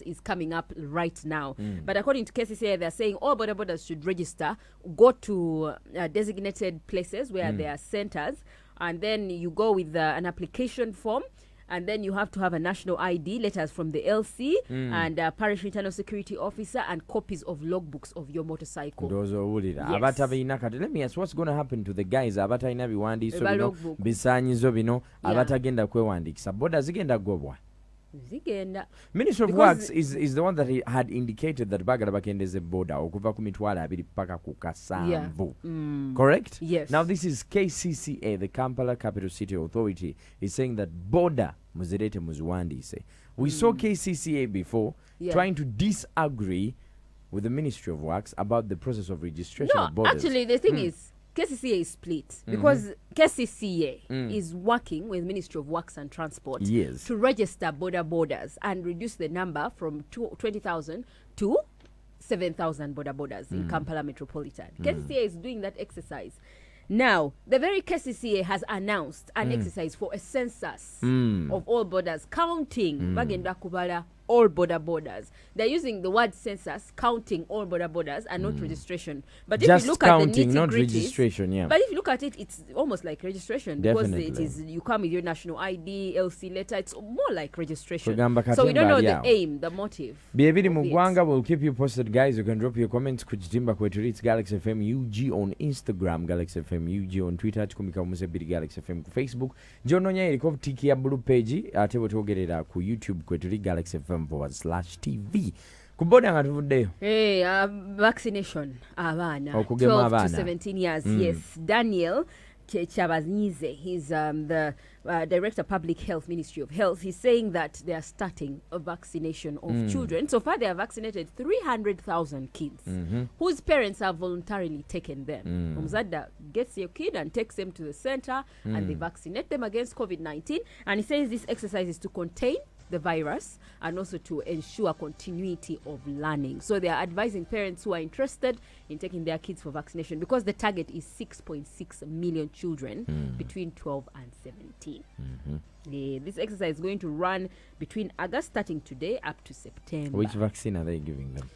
is coming up right now. But according to KCCA, they're saying all border borders should register, go to designated places where there are centers, and then you go with an application form. And then you have to have a national ID, letters from the LC, and parish internal security officer, and copies of logbooks of your motorcycle. Those are all it. Yes. Let me ask, what's going to happen to the guys? Abataina biwandi so bino bisanyizo bino abatagenda kwewandikisa. Boda zigenda gobwa. Zigenda. Minister of Works is the one that he had indicated that bagala bakendeze border okuva ku mitwala abiri paka ku Kasanvu. Correct? Yes. Now this is KCCA, the Kampala Capital City Authority, is saying that border muzirete muziwandise. We saw KCCA before trying to disagree with the Ministry of Works about the process of registration of borders. Actually the thing is KCCA is split because KCCA is working with Ministry of Works and Transport to register borders and reduce the number from 20,000 to 7,000 borders in Kampala Metropolitan. KCCA is doing that exercise. Now, the very KCCA has announced an exercise for a census of all borders, counting bagenda kubala all borders. They're using the word census, counting all borders and not registration. But just if you look counting, at the not registration, But if you look at it, it's almost like registration. Definitely. Because it is, you come with your national ID, LC letter, it's more like registration. Kugamba So we don't know katemba the aim, the motive. Biebidi Mugwanga will keep you posted, guys. You can drop your comments kuchitimba kwetu. It's Galaxy FM UG on Instagram, Galaxy FM UG on Twitter, tukumika musebiri Galaxy FM ku Facebook. Jononya iliko tiki ya blue page, atebo togerera ku YouTube kwetu Galaxy FM /TV. Kuboda nga tuvuddeyo. Vaccination abana 12 to 17 years. Yes, Daniel Chabazize, he's the Director of Public Health, Ministry of Health. He's saying that they are starting a vaccination of children. So far, they have vaccinated 300,000 kids whose parents have voluntarily taken them. Umzada gets your kid and takes them to the center and they vaccinate them against COVID-19. And he says this exercise is to contain the virus and also to ensure continuity of learning. So they are advising parents who are interested in taking their kids for vaccination because the target is 6.6 million children between 12 and 17. This exercise is going to run between August, starting today, up to September. Which vaccine are they giving them?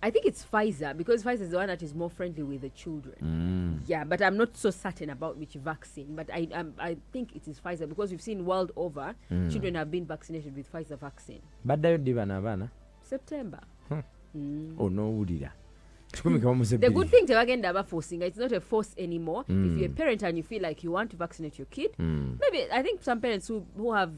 I think it's Pfizer because Pfizer is the one that is more friendly with the children. Yeah, but I'm not so certain about which vaccine. But I think it is Pfizer because we've seen world over children have been vaccinated with Pfizer vaccine. But September. Oh no, The good thing to forcing, it's not a force anymore. If you're a parent and you feel like you want to vaccinate your kid, maybe I think some parents who have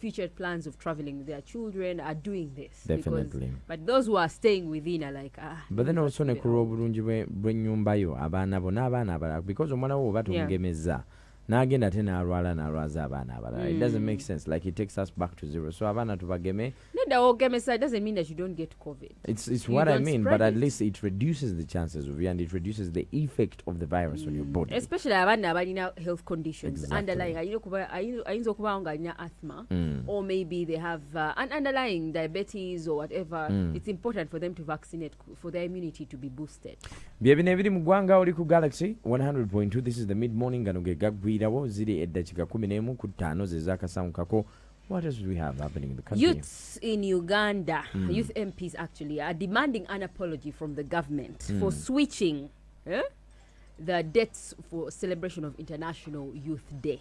future plans of traveling with their children are doing this. Definitely. But those who are staying within are like, but then also ne kuro bulungi bwe nyumba yo abana bona abana abala because omwana wo batungemeza nagenda tena alwaza abana abala. It doesn't make sense. Like it takes us back to zero. So abana tubageme. It doesn't mean that you don't get COVID. It's what I mean, but at least it reduces the chances of you and it reduces the effect of the virus on your body. Especially abana abalina health conditions underlying ayinza kuba nga alina asthma or maybe they have an underlying diabetes or whatever. It's important for them to vaccinate for their immunity to be boosted. Bienvenue mugwanga oli ku Galaxy 100.2. This is the mid morning ganoge gagwirawo ziri eddakika 11 ku 5 zezakasamukako. What else do we have happening in the country? Youths in Uganda, youth MPs actually, are demanding an apology from the government for switching the dates for celebration of International Youth Day.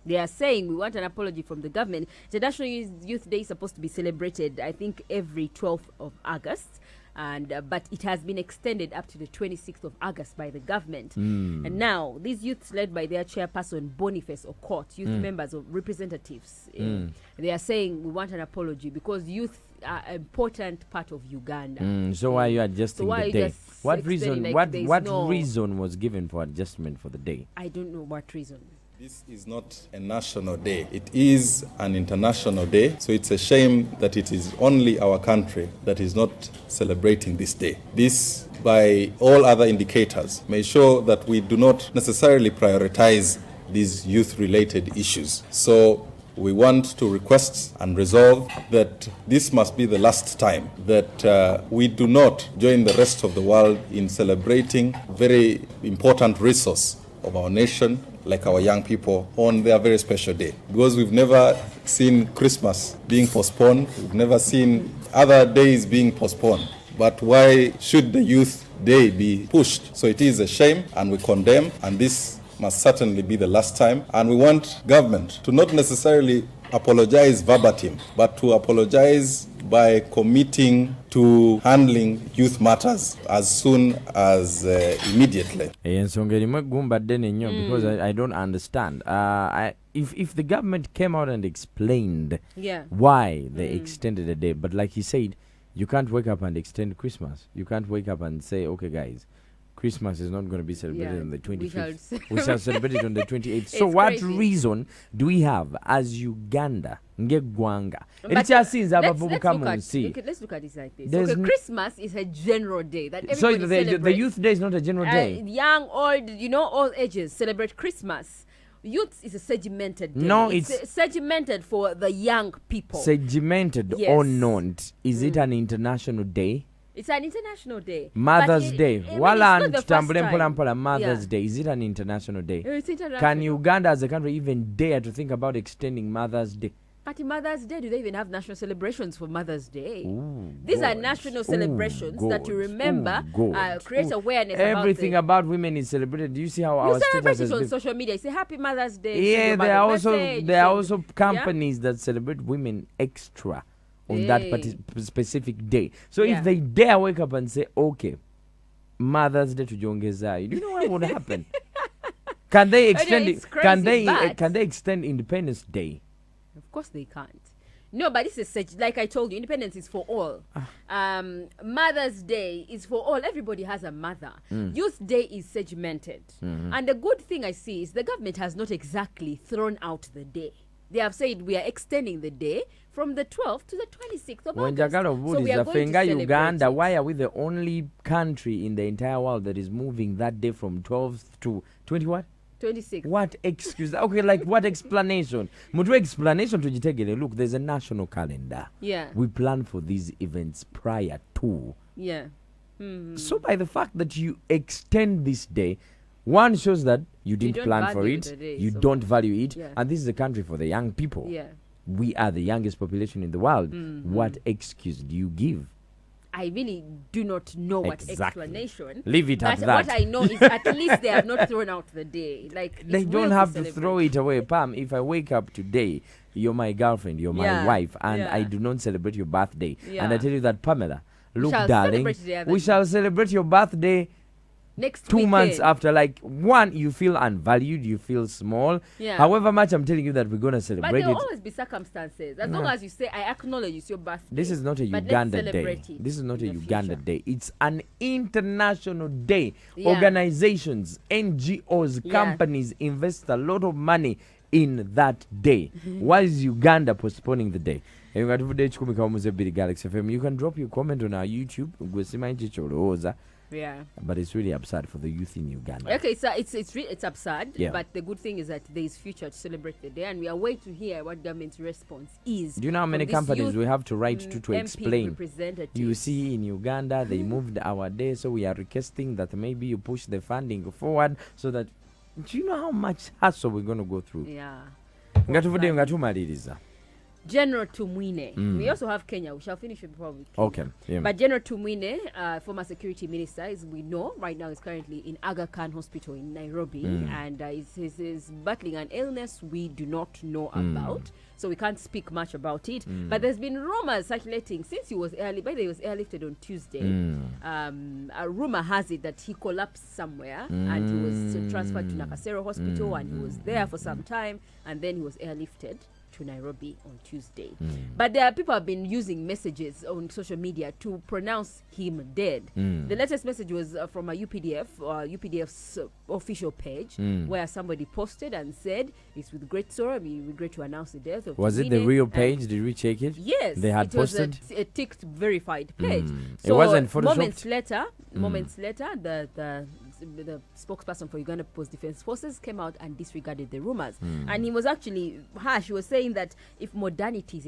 They are saying we want an apology from the government. International Youth Day is supposed to be celebrated, I think, every 12th of August. But it has been extended up to the 26th of August by the government. And now, these youths led by their chairperson, Boniface Okot, youth members of representatives, they are saying we want an apology because youth are an important part of Uganda. So why are you adjusting the day? What reason? Like what reason was given for adjustment for the day? I don't know what reason. This is not a national day. It is an international day. So it's a shame that it is only our country that is not celebrating this day. This, by all other indicators, may show that we do not necessarily prioritize these youth-related issues. So we want to request and resolve that this must be the last time that we do not join the rest of the world in celebrating very important resource of our nation, like our young people, on their very special day. Because we've never seen Christmas being postponed, we've never seen other days being postponed. But why should the Youth Day be pushed? So it is a shame, and we condemn, and this must certainly be the last time. And we want government to not necessarily apologize verbatim, but to apologize by committing to handling youth matters as soon as immediately. Ensonga erimu eggumba ddene nnyo because I don't understand. If the government came out and explained why they extended the day, but like he said, you can't wake up and extend Christmas. You can't wake up and say, okay, guys, Christmas is not going to be celebrated on the 25th. We shall celebrate it on the 28th. So what reason do we have as Uganda? Ngegwanga. Let's look at it like this. Okay, Christmas is a general day that everybody celebrates. The Youth Day is not a general day. Young, old, all ages celebrate Christmas. Youth is a segmented day. No, it's segmented for the young people. Segmented or not. Is it an international day? It's an international day. Mother's Day. Mother's Day. Is it an international day? It's international. Can Uganda as a country even dare to think about extending Mother's Day? But Mother's Day, do they even have national celebrations for Mother's Day? These are national celebrations that you remember, create awareness about everything about women is celebrated. Do you see how our status is on social media? You say Happy Mother's Day. Yeah, there are also companies that celebrate women extra on that specific day. So if they dare wake up and say, okay, Mother's Day to Jongezai, do you know what would happen? Can they extend it? Can they extend Independence Day? Of course they can't. No, but this is like I told you, independence is for all. Mother's Day is for all. Everybody has a mother. Youth Day is segmented. And the good thing I see is the government has not exactly thrown out the day. They have said we are extending the day from the 12th to the 26th of August. So we are going to Uganda, why are we the only country in the entire world that is moving that day from 12th to 20 what? 26. What excuse? Okay, like what explanation? Mutu explanation to jitegele. Look, there's a national calendar. Yeah. We plan for these events prior to. Yeah. So by the fact that you extend this day, one shows that you didn't plan for it, you don't value it, and this is a country for the young people. Yeah. We are the youngest population in the world. What excuse do you give? I really do not know what explanation. Leave it at that. What I know is at least they have not thrown out the day. Like they don't have to throw it away. Pam, if I wake up today, you're my girlfriend, you're my wife, and I do not celebrate your birthday. And I tell you that, Pamela, look, darling, we shall celebrate your birthday next 2 months after. Like, one, you feel unvalued, you feel small. However much I'm telling you that we're going to celebrate it. But there will always be circumstances. As long as you say, I acknowledge it's your birthday. This is not a Uganda day. This is not a Uganda day. It's an international day. Organizations, NGOs, companies invest a lot of money in that day. Why is Uganda postponing the day? You can drop your comment on our YouTube. Yeah, but it's really absurd for the youth in Uganda. Okay, so it's absurd. But the good thing is that there is future to celebrate the day, and we are waiting to hear what government's response is. Do you know how many companies we have to write to explain? You see, in Uganda they moved our day, so we are requesting that maybe you push the funding forward so that. Do you know how much hassle we're going to go through? Yeah. General Tumwine. We also have Kenya. We shall finish with probably Kenya. Okay. Yeah. But General Tumwine, former security minister, as we know, right now is currently in Aga Khan Hospital in Nairobi, and is battling an illness we do not know about. So we can't speak much about it. But there's been rumors circulating since he was airlifted on Tuesday. A rumor has it that he collapsed somewhere and he was transferred to Nakasero Hospital, and he was there for some time, and then he was airlifted to Nairobi on Tuesday. But there are people have been using messages on social media to pronounce him dead. The latest message was from a UPDF's official page, where somebody posted and said, "It's with great sorrow we regret to announce the death of Was Zzina." It the real page? Did we check it? Yes. They had posted? Was a ticked verified page. So it wasn't photoshopped? Moments later, the spokesperson for Uganda People's Defense Forces came out and disregarded the rumors. And he was actually harsh. He was saying that if modernity is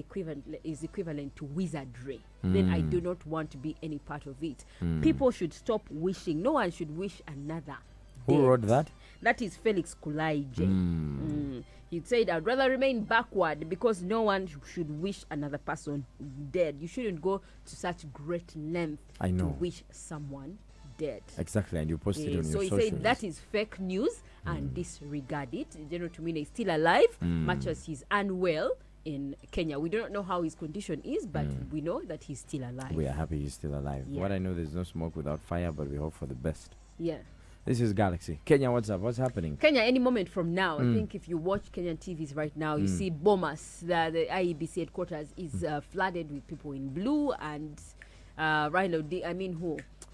equivalent to wizardry, then I do not want to be any part of it. People should stop wishing. No one should wish another Who wrote that? That is Felix Kulaije. He said, I'd rather remain backward because no one should wish another person dead. You shouldn't go to such great length to wish someone dead. Exactly, and you posted on your socials. So he said that is fake news and disregard it. General Tumwine is still alive, much as he's unwell in Kenya. We don't know how his condition is, but we know that he's still alive. We are happy he's still alive. Yeah. What I know, there's no smoke without fire, but we hope for the best. Yeah. This is Galaxy. Kenya, what's up? What's happening? Kenya, any moment from now, I think if you watch Kenyan TVs right now, you see Bomas, the IEBC headquarters is flooded with people in blue, and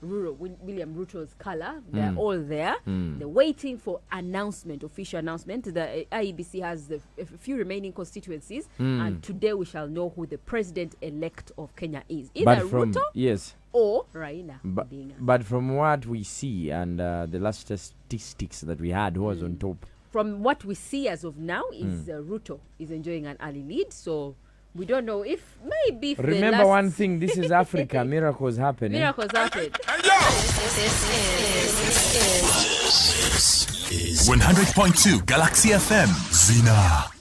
William Ruto's color. They're all there. They're waiting for official announcement. The IEBC has a few remaining constituencies, and today we shall know who the president-elect of Kenya is. Either Ruto or Raila Odinga. But from what we see and the last statistics that we had, who was on top? From what we see as of now is Ruto is enjoying an early lead, so we don't know if maybe... Remember one thing, this is Africa. Miracles happen. Miracles happen. This is 100.2 Galaxy FM. Zzina.